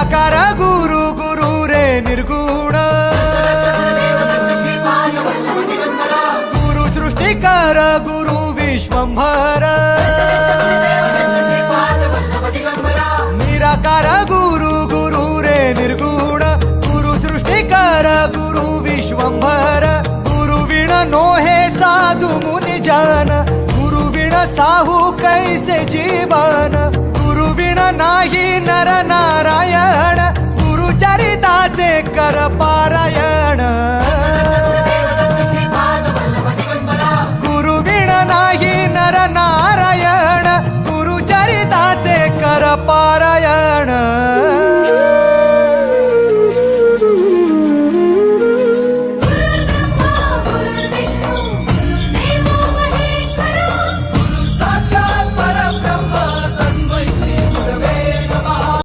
निराकार गुरु गुरु रे निर्गुण गुरु सृष्टिकर गुरु विश्वंभर निराकार गुरु गुरु रे निर्गुण गुरु सृष्टिकर गुरु विश्वंभर गुरु विण नोहे साधु मुनि जन गुरु विण साहू कैसे जीवन गुरु विण नाही नर नारायण गुरु चरिताचे कर पारायण